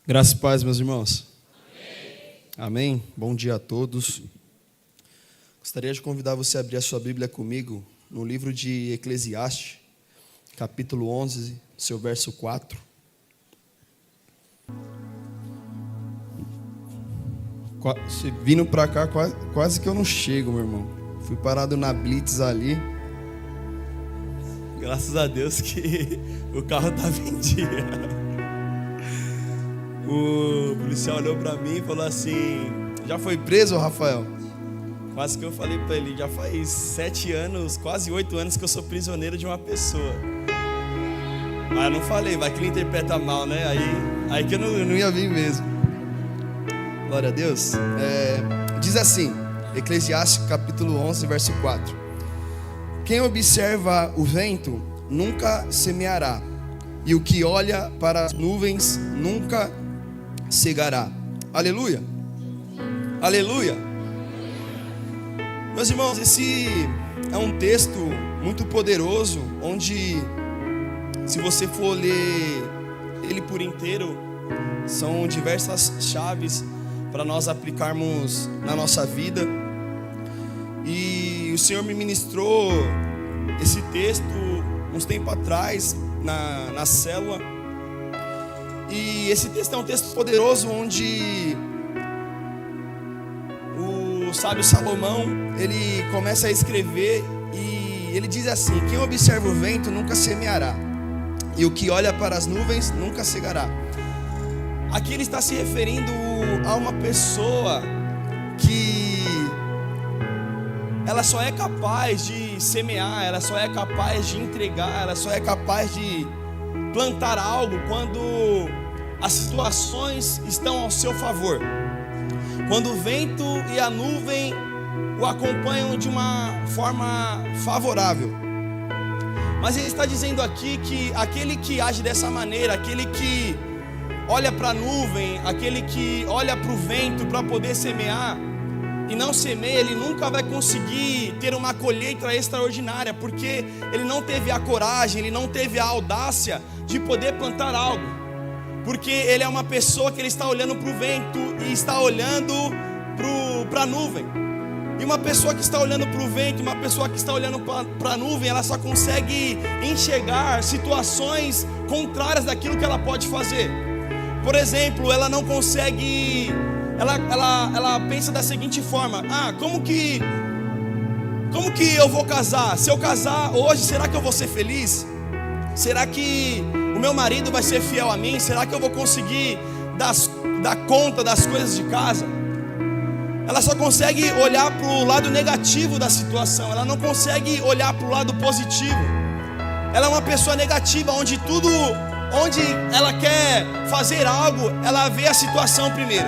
Graças e paz, meus irmãos. Amém. Bom dia a todos. Gostaria de convidar você a abrir a sua Bíblia comigo no livro de Eclesiastes, capítulo 11, seu verso 4. Vindo para cá, quase que eu não chego, meu irmão. Fui parado na Blitz ali. Graças a Deus que o carro estava em dia. O policial olhou pra mim e falou assim: já foi preso, Rafael? Quase que eu falei pra ele: já faz 7 anos, quase 8 anos que eu sou prisioneiro de uma pessoa. Mas eu não falei, vai que ele interpreta mal, né? Aí que eu não ia vir mesmo. Glória a Deus. Diz assim, Eclesiastes capítulo 11, verso 4: quem observa o vento nunca semeará, e o que olha para as nuvens nunca cegará. Aleluia. Aleluia. Meus irmãos, esse é um texto muito poderoso, onde, se você for ler ele por inteiro, são diversas chaves para nós aplicarmos na nossa vida. E o Senhor me ministrou esse texto uns tempos atrás na célula. E esse texto é um texto poderoso, onde o sábio Salomão, ele começa a escrever e ele diz assim: quem observa o vento nunca semeará, e o que olha para as nuvens nunca cegará. Aqui ele está se referindo a uma pessoa que ela só é capaz de semear, ela só é capaz de entregar, ela só é capaz de plantar algo quando as situações estão ao seu favor, quando o vento e a nuvem o acompanham de uma forma favorável. Mas ele está dizendo aqui que aquele que age dessa maneira, aquele que olha para a nuvem, aquele que olha para o vento para poder semear e não semeia, ele nunca vai conseguir ter uma colheita extraordinária, porque ele não teve a coragem, ele não teve a audácia de poder plantar algo, porque ele é uma pessoa que ele está olhando para o vento e está olhando para a nuvem. E uma pessoa que está olhando para o vento, uma pessoa que está olhando para a nuvem, ela só consegue enxergar situações contrárias daquilo que ela pode fazer. Por exemplo, ela não consegue, ela pensa da seguinte forma: como que eu vou casar? Se eu casar hoje, será que eu vou ser feliz? Será que o meu marido vai ser fiel a mim? Será que eu vou conseguir dar conta das coisas de casa? Ela só consegue olhar para o lado negativo da situação, ela não consegue olhar para o lado positivo. Ela é uma pessoa negativa, onde ela quer fazer algo, ela vê a situação primeiro.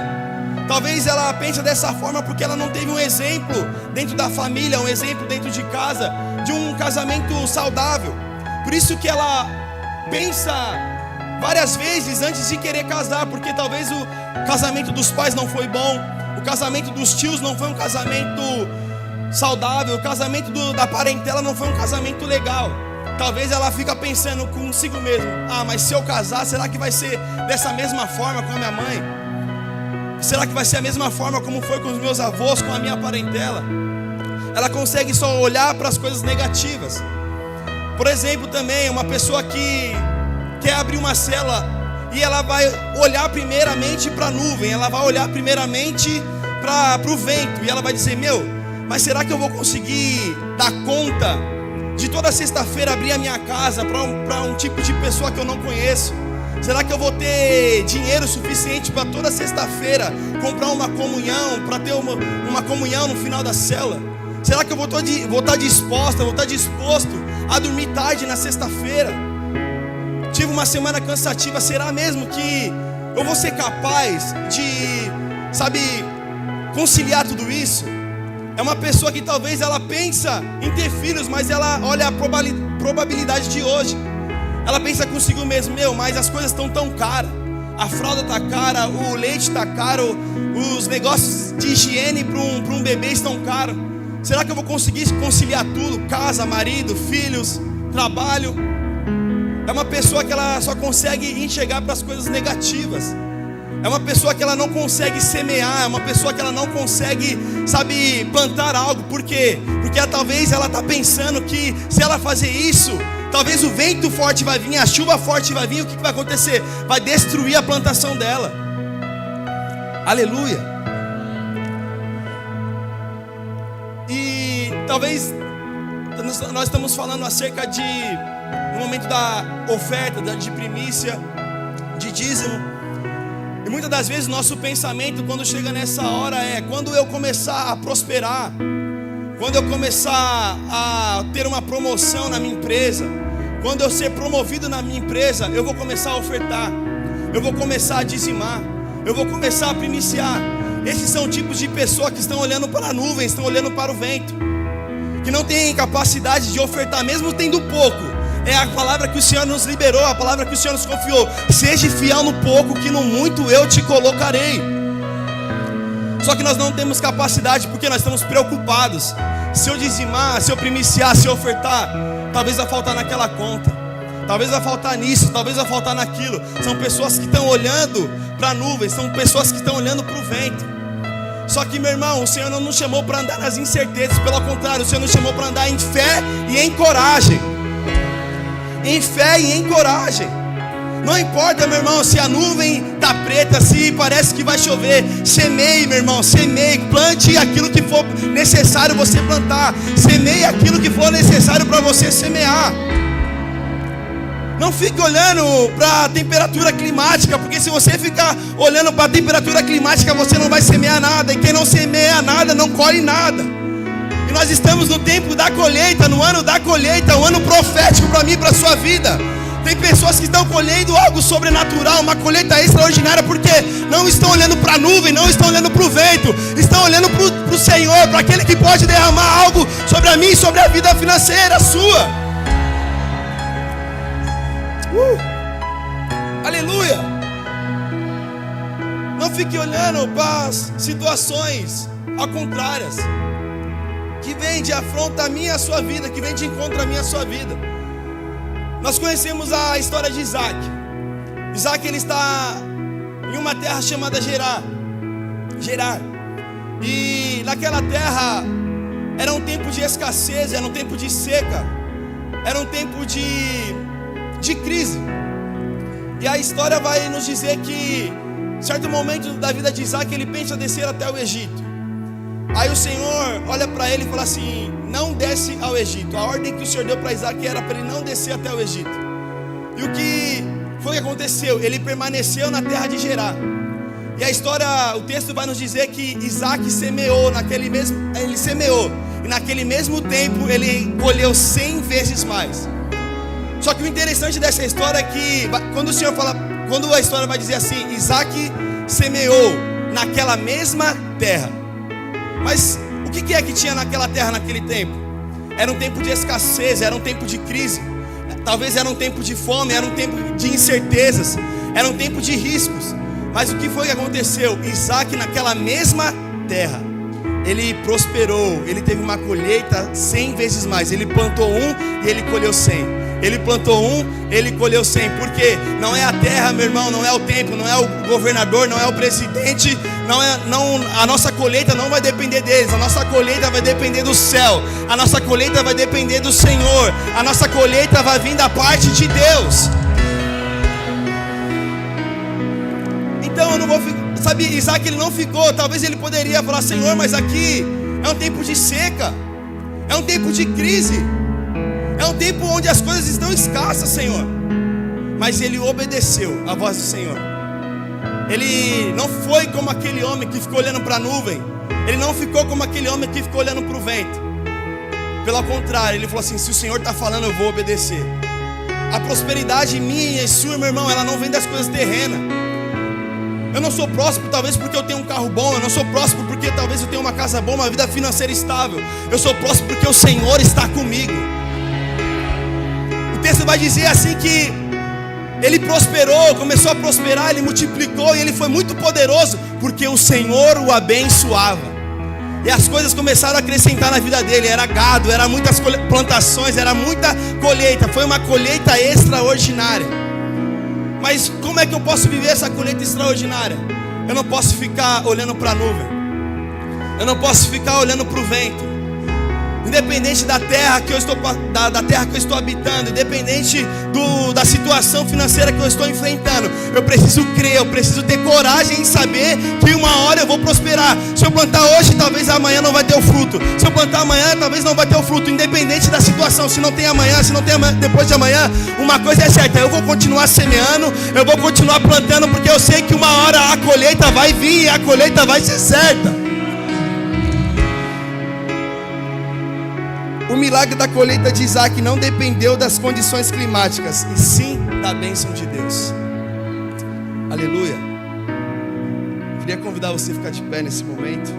Talvez ela pense dessa forma porque ela não teve um exemplo dentro da família, um exemplo dentro de casa, de um casamento saudável. Por isso que ela pensa várias vezes antes de querer casar, porque talvez o casamento dos pais não foi bom, o casamento dos tios não foi um casamento saudável, o casamento da parentela não foi um casamento legal. Talvez ela fica pensando consigo mesmo: mas se eu casar, será que vai ser dessa mesma forma com a minha mãe? Será que vai ser a mesma forma como foi com os meus avós, com a minha parentela? Ela consegue só olhar para as coisas negativas. Por exemplo, também uma pessoa que quer abrir uma célula e ela vai olhar primeiramente para a nuvem, ela vai olhar primeiramente para o vento, e ela vai dizer: mas será que eu vou conseguir dar conta de toda sexta-feira abrir a minha casa para um tipo de pessoa que eu não conheço? Será que eu vou ter dinheiro suficiente para toda sexta-feira comprar uma comunhão, para ter uma comunhão no final da célula? Será que eu vou estar disposto a dormir tarde na sexta-feira? Tive uma semana cansativa, será mesmo que eu vou ser capaz de, conciliar tudo isso? É uma pessoa que talvez ela pensa em ter filhos, mas ela olha a probabilidade de hoje. Ela pensa consigo mesmo: mas as coisas estão tão caras, a fralda está cara, o leite está caro, os negócios de higiene para um bebê estão caros. Será que eu vou conseguir conciliar tudo? Casa, marido, filhos, trabalho. É uma pessoa que ela só consegue enxergar para as coisas negativas. É uma pessoa que ela não consegue semear, é uma pessoa que ela não consegue, sabe, plantar algo. Por quê? Porque talvez ela está pensando que se ela fazer isso, talvez o vento forte vai vir, a chuva forte vai vir, o que vai acontecer? Vai destruir a plantação dela. Aleluia. E talvez nós estamos falando acerca de no momento da oferta, de primícia, de dízimo. E muitas das vezes nosso pensamento quando chega nessa hora é: quando eu começar a prosperar, quando eu começar a ter uma promoção na minha empresa, quando eu ser promovido na minha empresa, eu vou começar a ofertar, eu vou começar a dizimar, eu vou começar a primiciar. Esses são tipos de pessoas que estão olhando para a nuvem, estão olhando para o vento, que não têm capacidade de ofertar, mesmo tendo pouco. É a palavra que o Senhor nos liberou, a palavra que o Senhor nos confiou: seja fiel no pouco, que no muito eu te colocarei. Só que nós não temos capacidade, porque nós estamos preocupados. Se eu dizimar, se eu primiciar, se eu ofertar, talvez vai faltar naquela conta, talvez vai faltar nisso, talvez vai faltar naquilo. São pessoas que estão olhando para a nuvem, são pessoas que estão olhando para o vento. Só que, meu irmão, o Senhor não nos chamou para andar nas incertezas, pelo contrário, o Senhor nos chamou para andar em fé e em coragem. Em fé e em coragem. Não importa, meu irmão, se a nuvem está preta, se parece que vai chover. Semeie, meu irmão, semeie. Plante aquilo que for necessário você plantar. Semeie aquilo que for necessário para você semear. Não fique olhando para a temperatura climática, porque se você ficar olhando para a temperatura climática, você não vai semear nada. E quem não semeia nada, não colhe nada. E nós estamos no tempo da colheita, no ano da colheita, um ano profético para mim e para a sua vida. Tem pessoas que estão colhendo algo sobrenatural, uma colheita extraordinária, porque não estão olhando para a nuvem, não estão olhando para o vento, estão olhando para o Senhor, para aquele que pode derramar algo sobre a mim e sobre a vida financeira sua. Aleluia. Não fique olhando para as situações ao contrárias, que vem de afronta a minha e a sua vida, que vem de encontro a minha e a sua vida. Nós conhecemos a história de Isaac. Isaac, ele está em uma terra chamada Gerar. E naquela terra era um tempo de escassez, era um tempo de seca, era um tempo de crise. E a história vai nos dizer que em certo momento da vida de Isaac, ele pensa descer até o Egito. Aí o Senhor olha para ele e fala assim: não desce ao Egito. A ordem que o Senhor deu para Isaac era para ele não descer até o Egito. E o que foi que aconteceu? Ele permaneceu na terra de Gerar. E a história, o texto vai nos dizer que Isaac semeou ele semeou, e naquele mesmo tempo ele colheu 100 vezes mais. Só que o interessante dessa história é que quando a história vai dizer assim: Isaac semeou naquela mesma terra. Mas o que é que tinha naquela terra naquele tempo? Era um tempo de escassez, era um tempo de crise. Talvez era um tempo de fome, era um tempo de incertezas, era um tempo de riscos. Mas o que foi que aconteceu? Isaac, naquela mesma terra, ele prosperou, ele teve uma colheita 100 vezes mais. Ele plantou e ele colheu 100. Ele plantou ele colheu 100. Porque não é a terra, meu irmão, não é o tempo, não é o governador, não é o presidente, a nossa colheita não vai depender deles. A nossa colheita vai depender do céu. A nossa colheita vai depender do Senhor. A nossa colheita vai vir da parte de Deus. Então eu não vou ficar, sabe, Isaac, ele não ficou. Talvez ele poderia falar: Senhor, mas aqui é um tempo de seca, é um tempo de crise, é um tempo onde as coisas estão escassas, Senhor. Mas ele obedeceu à voz do Senhor. Ele não foi como aquele homem que ficou olhando para a nuvem. Ele não ficou como aquele homem que ficou olhando para o vento. Pelo contrário, ele falou assim: se o Senhor está falando, eu vou obedecer. A prosperidade minha e sua, meu irmão, ela não vem das coisas terrenas. Eu não sou próspero talvez porque eu tenho um carro bom. Eu não sou próspero porque talvez eu tenha uma casa boa, uma vida financeira estável. Eu sou próspero porque o Senhor está comigo. O texto vai dizer assim que ele prosperou, começou a prosperar, ele multiplicou e ele foi muito poderoso porque o Senhor o abençoava. E as coisas começaram a acrescentar na vida dele. Era gado, era muitas plantações, era muita colheita. Foi uma colheita extraordinária. Mas como é que eu posso viver essa colheita extraordinária? Eu não posso ficar olhando para a nuvem. Eu não posso ficar olhando para o vento. Independente da terra que eu estou, da terra que eu estou habitando, independente da situação financeira que eu estou enfrentando, eu preciso crer, eu preciso ter coragem em saber que uma hora eu vou prosperar. Se eu plantar hoje, talvez amanhã não vai ter o fruto. Se eu plantar amanhã, talvez não vai ter o fruto. Independente da situação, se não tem amanhã, se não tem amanhã, depois de amanhã, uma coisa é certa: eu vou continuar semeando, eu vou continuar plantando, porque eu sei que uma hora a colheita vai vir e a colheita vai ser certa. O milagre da colheita de Isaac não dependeu das condições climáticas, e sim da bênção de Deus. Aleluia. Queria convidar você a ficar de pé nesse momento.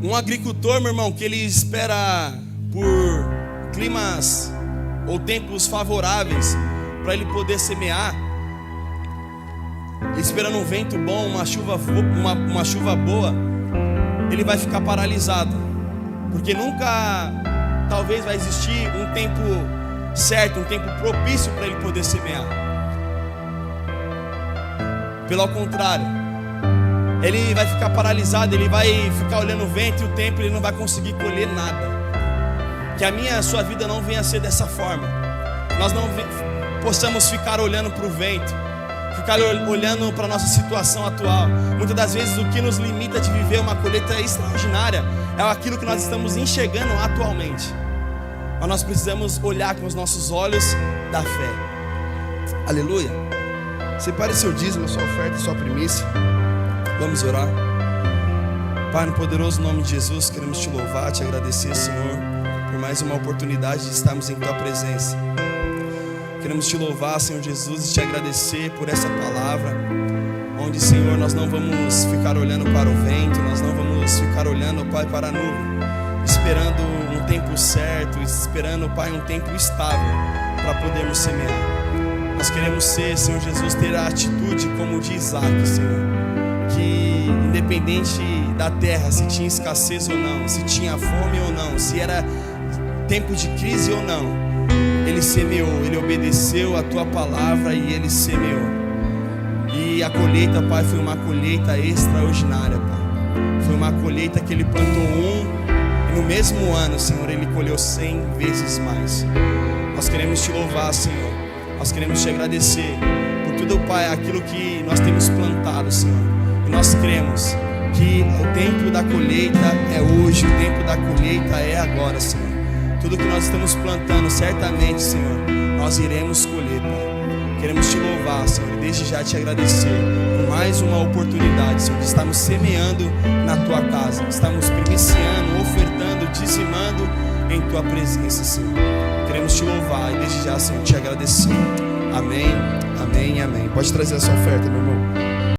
Um agricultor, meu irmão, que ele espera por climas ou tempos favoráveis para ele poder semear, esperando um vento bom, uma chuva boa, ele vai ficar paralisado. Porque nunca, talvez, vai existir um tempo certo, um tempo propício para ele poder semear. Pelo contrário, ele vai ficar paralisado, ele vai ficar olhando o vento e o tempo, ele não vai conseguir colher nada. Que a sua vida não venha a ser dessa forma. Nós não possamos ficar olhando para o vento, ficar olhando para a nossa situação atual. Muitas das vezes o que nos limita de viver uma colheita extraordinária é aquilo que nós estamos enxergando atualmente. Mas nós precisamos olhar com os nossos olhos da fé. Aleluia. Separe seu dízimo, sua oferta e sua primícia. Vamos orar. Pai, no poderoso nome de Jesus, queremos te louvar, te agradecer, Senhor, por mais uma oportunidade de estarmos em tua presença. Queremos te louvar, Senhor Jesus, e te agradecer por essa palavra, onde, Senhor, nós não vamos ficar olhando para o vento, nós não vamos ficar olhando, Pai, para a nuvem, esperando um tempo certo, esperando, Pai, um tempo estável para podermos semear. Nós queremos ser, Senhor Jesus, ter a atitude como de Isaac, Senhor, que independente da terra, se tinha escassez ou não, se tinha fome ou não, se era tempo de crise ou não, ele semeou, ele obedeceu a tua palavra e ele semeou. E a colheita, Pai, foi uma colheita extraordinária, Pai. Foi uma colheita que ele plantou e no mesmo ano, Senhor, ele colheu 100 vezes mais. Nós queremos te louvar, Senhor. Nós queremos te agradecer por tudo, Pai, aquilo que nós temos plantado, Senhor. E nós cremos que o tempo da colheita é hoje, o tempo da colheita é agora, Senhor. Tudo que nós estamos plantando, certamente, Senhor, nós iremos colher, Pai. Queremos te louvar, Senhor, e desde já te agradecer por mais uma oportunidade, Senhor, de estarmos semeando na tua casa, estamos primiciando, ofertando, dizimando em tua presença, Senhor. Queremos te louvar e desde já, Senhor, te agradecer. Amém, amém, amém. Pode trazer a sua oferta, meu irmão.